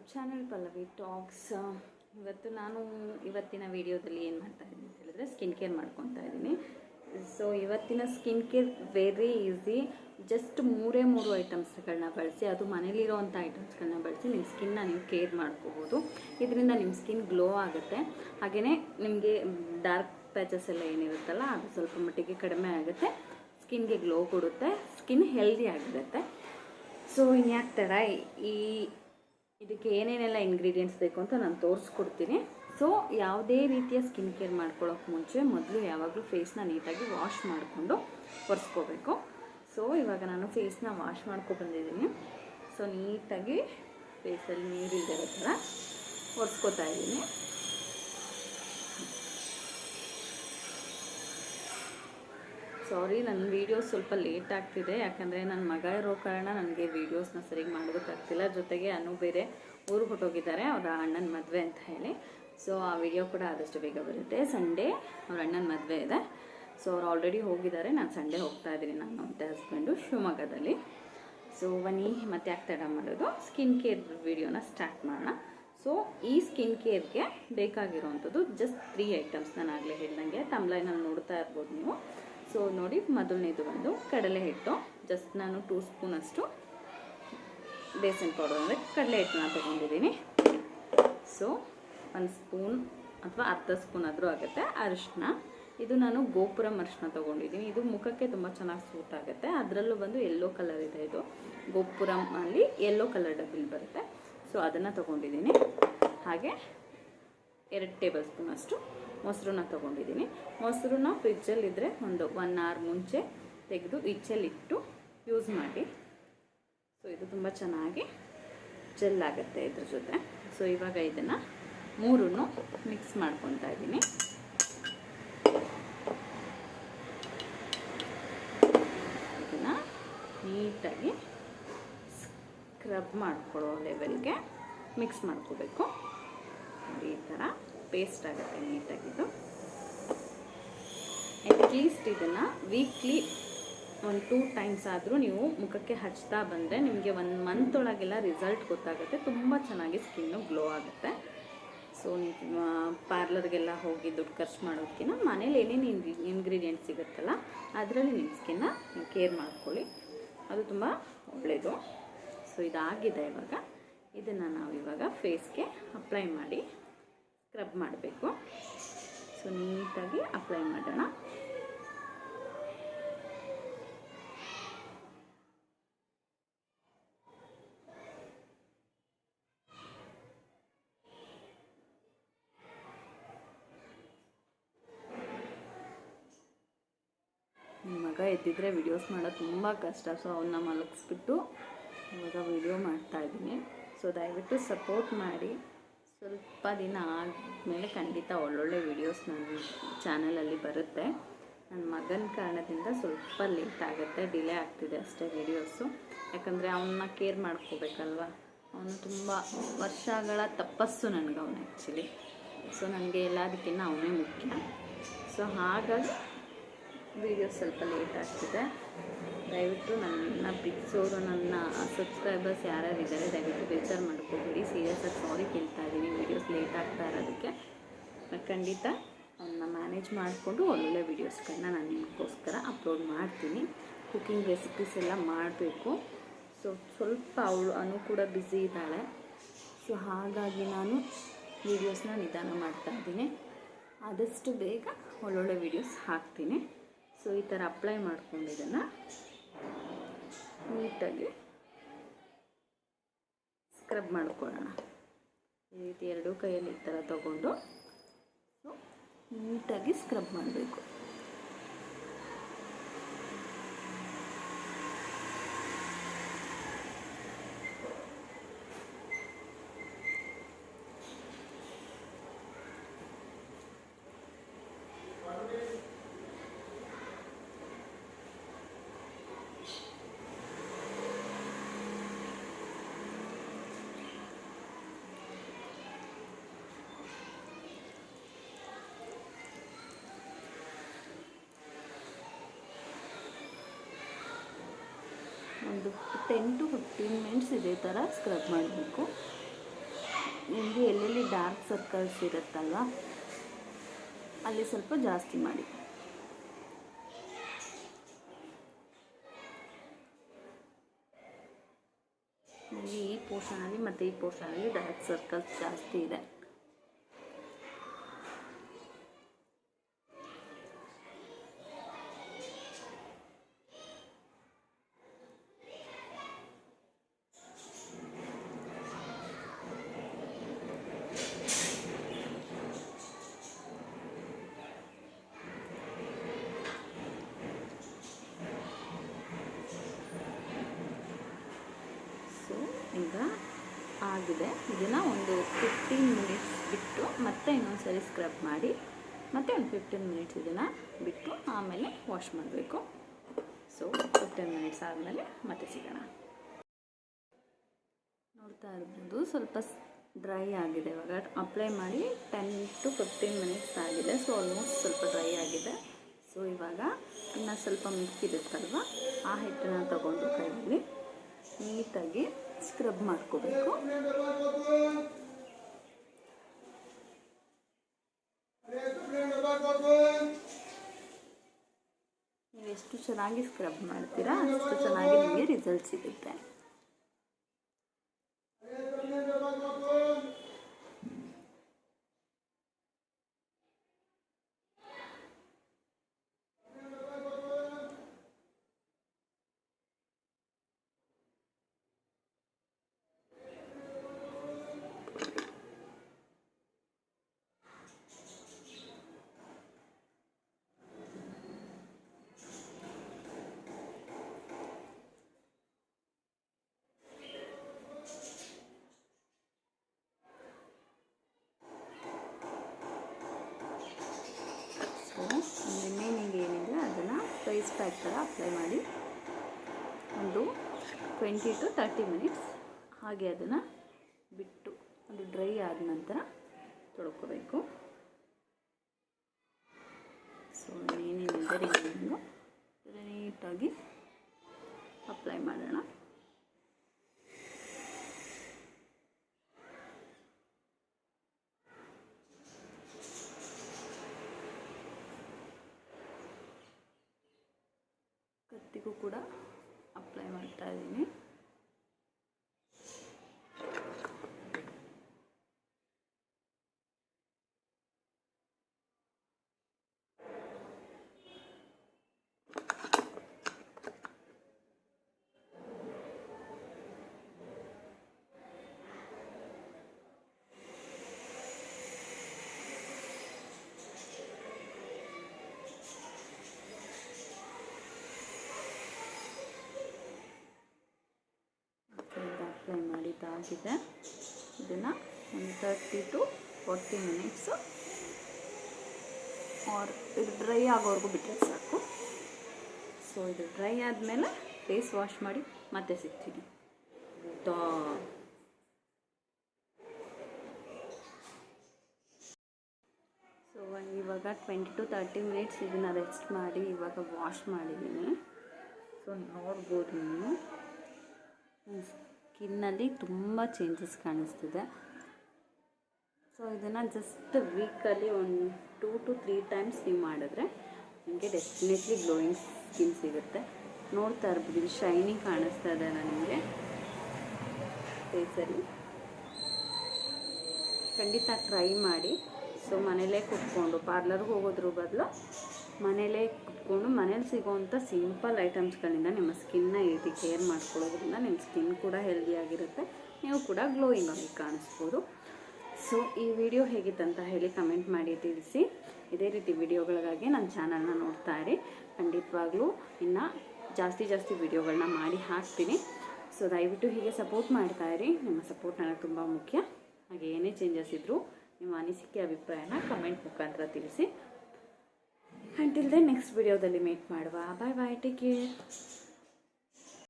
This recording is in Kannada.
YouTube channel Pallavi tax. ಇವತ್ತು ನಾನು ಇವತ್ತಿನ ವಿಡಿಯೋದಲ್ಲಿ ಏನು ಮಾಡ್ತಾ ಇದ್ದೀನಿ ಅಂತ ಹೇಳಿದ್ರೆ ಸ್ಕಿನ್ ಕೇರ್ ಮಾಡ್ಕೊತಾ ಇದ್ದೀನಿ. ಸೊ ಇವತ್ತಿನ skin care very easy. Just ಮೂರೇ ಐಟಮ್ಸ್ಗಳನ್ನ ಬಳಸಿ, ಅದು ಮನೇಲಿರೋವಂಥ ಐಟಮ್ಸ್ಗಳನ್ನ ಬಳಸಿ ನಿಮ್ಮ ಸ್ಕಿನ್ನ ನೀವು ಕೇರ್ ಮಾಡ್ಕೋಬೋದು. ಇದರಿಂದ ನಿಮ್ಮ ಸ್ಕಿನ್ ಗ್ಲೋ ಆಗುತ್ತೆ. ಹಾಗೆಯೇ ನಿಮಗೆ ಡಾರ್ಕ್ ಪ್ಯಾಚಸ್ ಎಲ್ಲ ಏನಿರುತ್ತಲ್ಲ ಅದು ಸ್ವಲ್ಪ ಮಟ್ಟಿಗೆ ಕಡಿಮೆ ಆಗುತ್ತೆ. ಸ್ಕಿನ್ಗೆ ಗ್ಲೋ ಕೊಡುತ್ತೆ, ಸ್ಕಿನ್ ಹೆಲ್ದಿ ಆಗಿರುತ್ತೆ. ಸೊ ಇನ್ಯಾಕೆ ಥರ ಇದಕ್ಕೆ ಏನೇನೆಲ್ಲ ಇಂಗ್ರೀಡಿಯೆಂಟ್ಸ್ ಬೇಕು ಅಂತ ನಾನು ತೋರಿಸ್ಕೊಡ್ತೀನಿ. ಸೊ ಯಾವುದೇ ರೀತಿಯ ಸ್ಕಿನ್ ಕೇರ್ ಮಾಡ್ಕೊಳ್ಳೋಕೆ ಮುಂಚೆ ಮೊದಲು ಯಾವಾಗಲೂ ಫೇಸ್ನ ನೀಟಾಗಿ ವಾಶ್ ಮಾಡಿಕೊಂಡು ಒರೆಸ್ಕೋಬೇಕು. ಸೊ ಇವಾಗ ನಾನು ಫೇಸ್ನ ವಾಶ್ ಬಂದಿದ್ದೀನಿ. ಸೊ ನೀಟಾಗಿ ಫೇಸಲ್ಲಿ ನೀರಿಲ್ದಿರೋ ಥರ ಒರೆಸ್ಕೋತಾ ಇದ್ದೀನಿ. ಸಾರಿ, ನನ್ನ ವೀಡಿಯೋಸ್ ಸ್ವಲ್ಪ ಲೇಟ್ ಆಗ್ತಿದೆ, ಯಾಕಂದರೆ ನನ್ನ ಮಗ ಇರೋ ಕಾರಣ ನನಗೆ ವೀಡಿಯೋಸ್ನ ಸರಿಯಾಗಿ ಮಾಡೋದಕ್ಕಾಗ್ತಿಲ್ಲ. ಜೊತೆಗೆ ಬೇರೆ ಊರಿಗೆ ಹೊಟ್ಟೋಗಿದ್ದಾರೆ, ಅವರ ಅಣ್ಣನ ಮದುವೆ ಅಂತ ಹೇಳಿ. ಸೊ ಆ ವಿಡಿಯೋ ಕೂಡ ಆದಷ್ಟು ಬೇಗ ಬರುತ್ತೆ. ಸಂಡೇ ಅವ್ರ ಅಣ್ಣನ ಮದುವೆ ಇದೆ. ಸೊ ಅವ್ರು ಆಲ್ರೆಡಿ ಹೋಗಿದ್ದಾರೆ. ನಾನು ಸಂಡೇ ಹೋಗ್ತಾ ಇದ್ದೀನಿ, ನಾನು ಮತ್ತು ಹಸ್ಬೆಂಡು ಶಿವಮೊಗ್ಗದಲ್ಲಿ. ಸೊ ಬನ್ನಿ ಮತ್ತೆ ಯಾಕೆ ತಡ ಮಾಡೋದು, ಸ್ಕಿನ್ ಕೇರ್ ವಿಡಿಯೋನ ಸ್ಟಾರ್ಟ್ ಮಾಡೋಣ. ಸೊ ಈ ಸ್ಕಿನ್ ಕೇರ್ಗೆ ಬೇಕಾಗಿರೋವಂಥದ್ದು ಜಸ್ಟ್ 3 ಐಟಮ್ಸ್. ನಾನು ಆಗಲೇ ಹೇಳ್ದಂಗೆ ಟಮ್ಲೈನಲ್ಲಿ ನೋಡ್ತಾ ಇರ್ಬೋದು ನೀವು. ಸೊ ನೋಡಿ, ಮೊದಲನೇದು ಬಂದು ಕಡಲೆ ಹಿಟ್ಟು. ಜಸ್ಟ್ ನಾನು 2 ಸ್ಪೂನಷ್ಟು ಬೇಸನ್ ಪೌಡರ್ ಅಂದರೆ ಕಡಲೆ ಹಿಟ್ಟನ್ನ ತೊಗೊಂಡಿದ್ದೀನಿ. ಸೊ 1 ಸ್ಪೂನ್ ಅಥವಾ ಅರ್ಧ ಸ್ಪೂನ್ ಆದರೂ ಆಗುತ್ತೆ ಅರಿಶಿನ. ಇದು ನಾನು ಗೋಪುರಂ ಅರಿಶಿನ ತೊಗೊಂಡಿದ್ದೀನಿ. ಇದು ಮುಖಕ್ಕೆ ತುಂಬ ಚೆನ್ನಾಗಿ ಸೂಟ್ ಆಗುತ್ತೆ. ಅದರಲ್ಲೂ ಬಂದು ಯೆಲ್ಲೋ ಕಲರ್ ಇದೆ. ಇದು ಗೋಪುರಂ ಅಲ್ಲಿ ಯೆಲ್ಲೋ ಕಲರ್ ಡಬ್ಬಿಲ್ ಬರುತ್ತೆ. ಸೊ ಅದನ್ನು ತೊಗೊಂಡಿದ್ದೀನಿ. ಹಾಗೆ 2 ಟೇಬಲ್ ಸ್ಪೂನಷ್ಟು ಮೊಸರನ್ನ ತೊಗೊಂಡಿದ್ದೀನಿ. ಮೊಸರನ್ನ ಫ್ರಿಜ್ಜಲ್ಲಿದ್ದರೆ ಒಂದು 1 ಅವರ್ ಮುಂಚೆ ತೆಗೆದು ಇಟ್ಟು ಯೂಸ್ ಮಾಡಿ. ಸೊ ಇದು ತುಂಬ ಚೆನ್ನಾಗಿ ಜೆಲ್ ಆಗುತ್ತೆ ಇದ್ರ ಜೊತೆ. ಸೊ ಇವಾಗ ಇದನ್ನು 3 ಮಿಕ್ಸ್ ಮಾಡ್ಕೊತಾ ಇದ್ದೀನಿ. ಇದನ್ನು ನೀಟಾಗಿ ಸ್ಕ್ರಬ್ ಮಾಡ್ಕೊಳ್ಳೋ ಲೆವೆಲ್ಗೆ ಮಿಕ್ಸ್ ಮಾಡ್ಕೋಬೇಕು. ನೋಡಿ, ಈ ಥರ ಪೇಸ್ಟ್ ಆಗುತ್ತೆ ನೀಟಾಗಿದ್ದು. ಅಟ್ಲೀಸ್ಟ್ ಇದನ್ನು ವೀಕ್ಲಿ 1-2 ಟೈಮ್ಸ್ ಆದರೂ ನೀವು ಮುಖಕ್ಕೆ ಹಚ್ತಾ ಬಂದರೆ ನಿಮಗೆ 1 ಮಂತ್ ಒಳಗೆಲ್ಲ ರಿಸಲ್ಟ್ ಗೊತ್ತಾಗುತ್ತೆ. ತುಂಬ ಚೆನ್ನಾಗಿ ಸ್ಕಿನ್ನು ಗ್ಲೋ ಆಗುತ್ತೆ. ಸೊ ನೀವು ಪಾರ್ಲರ್ಗೆಲ್ಲ ಹೋಗಿ ದುಡ್ಡು ಖರ್ಚು ಮಾಡೋದಕ್ಕಿಂತ ಮನೇಲಿ ಏನೇನು ಇಂಗ್ರೀಡಿಯೆಂಟ್ಸ್ ಸಿಗುತ್ತಲ್ಲ ಅದರಲ್ಲಿ ನಿಮ್ಮ ಸ್ಕಿನ್ನ ಕೇರ್ ಮಾಡ್ಕೊಳ್ಳಿ, ಅದು ತುಂಬ ಒಳ್ಳೆಯದು. ಸೊ ಇದಾಗಿದೆ. ಇವಾಗ ಇದನ್ನು ನಾವು ಇವಾಗ ಫೇಸ್ಗೆ ಅಪ್ಲೈ ಮಾಡಿ ಸ್ಕ್ರಬ್ ಮಾಡಬೇಕು. ಸೊ ನೀಟಾಗಿ ಅಪ್ಲೈ ಮಾಡೋಣ. ನಿಮ್ಮ ಮಗ ಎದ್ದಿದ್ರೆ ವಿಡಿಯೋಸ್ ಮಾಡೋದು ತುಂಬ ಕಷ್ಟ. ಸೊ ಅವನ್ನ ಮಲಗಿಸ್ಬಿಟ್ಟು ಇವಾಗ ವಿಡಿಯೋ ಮಾಡ್ತಾಯಿದ್ದೀನಿ. ಸೊ ದಯವಿಟ್ಟು ಸಪೋರ್ಟ್ ಮಾಡಿ. ಸ್ವಲ್ಪ ದಿನ ಆದಮೇಲೆ ಖಂಡಿತ ಒಳ್ಳೊಳ್ಳೆ ವೀಡಿಯೋಸ್ ನನ್ನ ಚಾನಲಲ್ಲಿ ಬರುತ್ತೆ. ನನ್ನ ಮಗನ ಕಾರಣದಿಂದ ಸ್ವಲ್ಪ ಲೇಟ್ ಆಗುತ್ತೆ, ಡಿಲೇ ಆಗ್ತಿದೆ ಅಷ್ಟೇ ವೀಡಿಯೋಸು. ಯಾಕಂದರೆ ಅವನ್ನ ಕೇರ್ ಮಾಡ್ಕೋಬೇಕಲ್ವ. ಅವನು ತುಂಬ ವರ್ಷಗಳ ತಪಸ್ಸು ನನಗೆ ಅವನು ಆ್ಯಕ್ಚುಲಿ. ಸೊ ನನಗೆ ಎಲ್ಲದಕ್ಕಿಂತ ಅವನೇ ಮುಖ್ಯ. ಸೊ ಹಾಗಾಗಿ ವೀಡಿಯೋಸ್ ಸ್ವಲ್ಪ ಲೇಟ್ ಆಗ್ತಿದೆ. ದಯವಿಟ್ಟು ನನ್ನ ಪ್ರೀತಿಸೋರು, ನನ್ನ ಸಬ್ಸ್ಕ್ರೈಬರ್ಸ್ ಯಾರ್ಯಾರಿದ್ದಾರೆ ದಯವಿಟ್ಟು ಬೇಜಾರು ಮಾಡ್ಕೋಬೇಡಿ. ಸೀರಿಯಸ್ಸಾಗಿ ಸಾರಿ ಕೇಳ್ತಾ ಇದ್ದೀನಿ ವೀಡಿಯೋಸ್ ಲೇಟ್ ಆಗ್ತಾ ಇರೋದಕ್ಕೆ. ಖಂಡಿತ ಅವನ್ನ ಮ್ಯಾನೇಜ್ ಮಾಡಿಕೊಂಡು ಒಳ್ಳೊಳ್ಳೆ ವೀಡಿಯೋಸ್ಗಳನ್ನ ನಾನು ನಿಮಗೋಸ್ಕರ ಅಪ್ಲೋಡ್ ಮಾಡ್ತೀನಿ. ಕುಕ್ಕಿಂಗ್ ರೆಸಿಪೀಸ್ ಎಲ್ಲ ಮಾಡಬೇಕು. ಸೊ ಸ್ವಲ್ಪ ಅನು ಕೂಡ ಬ್ಯುಸಿ ಇದ್ದಾಳೆ. ಸೊ ಹಾಗಾಗಿ ನಾನು ವೀಡಿಯೋಸ್ನ ನಿಧಾನ ಮಾಡ್ತಾಯಿದ್ದೀನಿ. ಆದಷ್ಟು ಬೇಗ ಒಳ್ಳೊಳ್ಳೆ ವೀಡಿಯೋಸ್ ಹಾಕ್ತೀನಿ. ಸೊ ಈ ಥರ ಅಪ್ಲೈ ಮಾಡ್ಕೊಂಡಿದ್ದನ್ನು ನೀಟಾಗಿ ಸ್ಕ್ರಬ್ ಮಾಡ್ಕೊಳ್ಳೋಣ. ಈ ರೀತಿ 2 ಕೈಯಲ್ಲಿ ಈ ಥರ ತಗೊಂಡು ಸೊ ನೀಟಾಗಿ ಸ್ಕ್ರಬ್ ಮಾಡಬೇಕು. ಒಂದು 10 to 15 ಮಿನಿಟ್ಸ್ ಇದೇ ಥರ ಸ್ಕ್ರಬ್ ಮಾಡಬೇಕು. ನಿಮಗೆ ಎಲ್ಲೆಲ್ಲಿ ಡಾರ್ಕ್ ಸರ್ಕಲ್ಸ್ ಇರುತ್ತಲ್ವ ಅಲ್ಲಿ ಸ್ವಲ್ಪ ಜಾಸ್ತಿ ಮಾಡಿ. ಈ ಪೋರ್ಷನಲ್ಲಿ ಮತ್ತು ಈ ಪೋರ್ಷನಲ್ಲಿ ಡಾರ್ಕ್ ಸರ್ಕಲ್ಸ್ ಜಾಸ್ತಿ ಇದೆ. ಈಗ ಆಗಿದೆ. ಇದನ್ನು ಒಂದು 15 ಮಿನಿಟ್ಸ್ ಬಿಟ್ಟು ಮತ್ತೆ ಇನ್ನೊಂದು ಸರಿ ಸ್ಕ್ರಬ್ ಮಾಡಿ ಮತ್ತೆ ಒಂದು 15 ಮಿನಿಟ್ಸ್ ಇದನ್ನು ಬಿಟ್ಟು ಆಮೇಲೆ ವಾಶ್ ಮಾಡಬೇಕು. ಸೊ 15 ಮಿನಿಟ್ಸ್ ಆದಮೇಲೆ ಮತ್ತೆ ಸಿಗೋಣ. ನೋಡ್ತಾ ಇರ್ಬೋದು ಸ್ವಲ್ಪ ಡ್ರೈ ಆಗಿದೆ. ಇವಾಗ ಅಪ್ಲೈ ಮಾಡಿ 10 to 15 ಮಿನಿಟ್ಸ್ ಆಗಿದೆ. ಸೊ ಆಲ್ಮೋಸ್ಟ್ ಸ್ವಲ್ಪ ಡ್ರೈ ಆಗಿದೆ. ಸೊ ಇವಾಗ ಇನ್ನು ಸ್ವಲ್ಪ ಮಿಕ್ಕಿರುತ್ತಲ್ವ ಆ ಹಿಟ್ಟನ್ನು ತಗೊಂಡು ಕೈಯಲ್ಲಿ ನೀಟಾಗಿ ಸ್ಕ್ರಬ್ ಮಾಡ್ಕೋಬೇಕು. ನೀವು ಎಷ್ಟು ಚೆನ್ನಾಗಿ ಸ್ಕ್ರಬ್ ಮಾಡ್ತೀರಾ ಅಷ್ಟು ಚೆನ್ನಾಗಿ ನಿಮಗೆ ರಿಸಲ್ಟ್ ಸಿಗುತ್ತೆ. ರಿಮೈನಿಂಗ್ ಏನಿದೆ ಅದನ್ನು ಫೇಸ್ ಪ್ಯಾಕ್ ಥರ ಅಪ್ಲೈ ಮಾಡಿ ಒಂದು 20 to 30 ಮಿನಿಟ್ಸ್ ಹಾಗೆ ಅದನ್ನು ಬಿಟ್ಟು ಅದು ಡ್ರೈ ಆದ ನಂತರ ತೊಳ್ಕೋಬೇಕು. ಸೊ ಏನೇನಿದೆ ರಿಮೈನಿಂಗು ನೀಟಾಗಿ ಅಪ್ಲೈ ಮಾಡೋಣ. ಕತ್ತಿಗೂ ಕೂಡ ಅಪ್ಲೈ ಮಾಡ್ತಾ ಇದ್ದೀನಿ. ಅಪ್ಲೈ ಮಾಡಿದ್ದಾಗಿದೆ. ಇದನ್ನು ಒಂದು 30 to 40 ಮಿನಿಟ್ಸು ಇದು ಡ್ರೈ ಆಗೋವರೆಗೂ ಬಿಟ್ಟರೆ ಸಾಕು. ಸೊ ಇದು ಡ್ರೈ ಆದಮೇಲೆ ಫೇಸ್ ವಾಶ್ ಮಾಡಿ ಮತ್ತೆ ಸಿಗ್ತೀನಿ. ಸೊ ಇವಾಗ 20 to 30 ಮಿನಿಟ್ಸ್ ಇದನ್ನು ರೆಸ್ಟ್ ಮಾಡಿ ಇವಾಗ ವಾಶ್ ಮಾಡಿದ್ದೀನಿ. ಸೊ ನೋಡ್ಬೋದು ನೀವು ಸ್ಕಿನ್ನಲ್ಲಿ ತುಂಬ ಚೇಂಜಸ್ ಕಾಣಿಸ್ತಿದೆ. ಸೊ ಇದನ್ನು ಜಸ್ಟ್ ವೀಕಲ್ಲಿ ಒಂದು 2 to 3 ಟೈಮ್ಸ್ ನೀವು ಮಾಡಿದ್ರೆ ನಿಮಗೆ ಡೆಫಿನೆಟ್ಲಿ ಗ್ಲೋಯಿಂಗ್ ಸ್ಕಿನ್ ಸಿಗುತ್ತೆ. ನೋಡ್ತಾ ಇರ್ಬೋದು ಇದು ಶೈನಿ ಕಾಣಿಸ್ತಾ ಇದೆ ನನಗೆ ಫೇಸಲ್ಲಿ. ಖಂಡಿತ ಟ್ರೈ ಮಾಡಿ. ಸೊ ಮನೇಲೇ ಕುತ್ಕೊಂಡು ಪಾರ್ಲರ್ಗೆ ಹೋಗೋದ್ರ ಬದಲು ಮನೇಲೇ ಕುತ್ಕೊಂಡು ಮನೇಲಿ ಸಿಗೋವಂಥ ಸಿಂಪಲ್ ಐಟಮ್ಸ್ಗಳಿಂದ ನಿಮ್ಮ ಸ್ಕಿನ್ನ ಈ ರೀತಿ ಕೇರ್ ಮಾಡ್ಕೊಳ್ಳೋದ್ರಿಂದ ನಿಮ್ಮ ಸ್ಕಿನ್ ಕೂಡ ಹೆಲ್ದಿಯಾಗಿರುತ್ತೆ, ನೀವು ಕೂಡ ಗ್ಲೋಯಿಂಗ್ ಆಗಿ ಕಾಣಿಸ್ಬೋದು. ಸೊ ಈ ವಿಡಿಯೋ ಹೇಗಿತ್ತಂತ ಹೇಳಿ ಕಮೆಂಟ್ ಮಾಡಿ ತಿಳಿಸಿ. ಇದೇ ರೀತಿ ವಿಡಿಯೋಗಳಿಗಾಗಿ ನನ್ನ ಚಾನಲ್ನ ನೋಡ್ತಾ ಇರಿ. ಖಂಡಿತವಾಗ್ಲೂ ಇನ್ನು ಜಾಸ್ತಿ ವಿಡಿಯೋಗಳನ್ನ ಮಾಡಿ ಹಾಕ್ತೀನಿ. ಸೊ ದಯವಿಟ್ಟು ಹೀಗೆ ಸಪೋರ್ಟ್ ಮಾಡ್ತಾಯಿರಿ. ನಿಮ್ಮ ಸಪೋರ್ಟ್ ನನಗೆ ತುಂಬ ಮುಖ್ಯ. ಹಾಗೆ ಏನೇ ಚೇಂಜಸ್ ಇದ್ದರೂ ನಿಮ್ಮ ಅನಿಸಿಕೆ ಅಭಿಪ್ರಾಯನ ಕಮೆಂಟ್ ಮುಖಾಂತರ ತಿಳಿಸಿ. ಅಂಟಿಲ್ ದೆನ್ ನೆಕ್ಸ್ಟ್ ವಿಡಿಯೋದಲ್ಲಿ ಮೀಟ್ ಮಾಡುವ. ಬಾಯ್ ಬಾಯ್, ಟೇಕ್ ಕೇರ್.